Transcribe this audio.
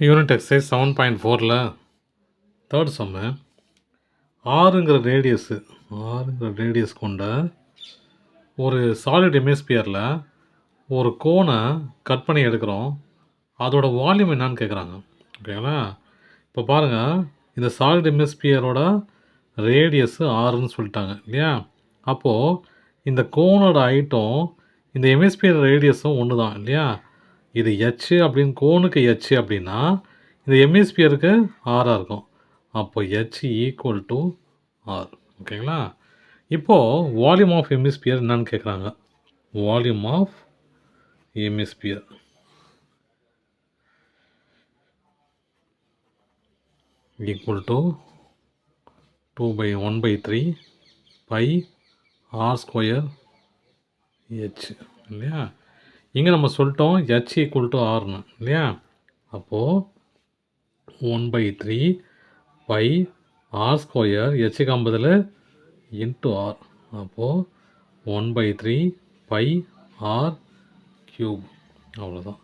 Unit exercise 7.4ல் third சம்மு ஆறுங்கிற radius கொண்ட ஒரு solid ஹெமிஸ்பியரில் ஒரு கோனை கட் பண்ணி எடுக்கிறோம். அதோட வால்யூம் என்னான்னு கேட்குறாங்க. ஓகேங்களா? இப்போ பாருங்கள், இந்த சாலிட் ஹெமிஸ்பியரோட ரேடியஸு ஆறுன்னு சொல்லிட்டாங்க இல்லையா? அப்போது இந்த கோனோட ஹைட்டும் இந்த ஹெமிஸ்பியர் ரேடியஸும் ஒன்று தான் இல்லையா? இது ஹெச் அப்படின்னு கோனுக்கு ஹெச் அப்படின்னா இந்த ஹெமிஸ்பியருக்கு ஆராக இருக்கும். அப்போ ஹெச் ஈக்குவல் டு ஆர். ஓகேங்களா? இப்போது வால்யூம் ஆஃப் ஹெமிஸ்பியர் என்னன்னு கேட்குறாங்க. Volume of hemisphere equal to 2/1/3 by R square h இல்லையா? இங்கே நம்ம சொல்லிட்டோம் ஹெச் ஈக்குவல் டு ஆர்னு இல்லையா? அப்போது 1/3 பை ஆர் ஸ்கொயர் ஹெச்சுக்கு 50 இன்ட்டு ஆர். அப்போது 1/3 பை ஆர் க்யூப். அவ்வளோதான்.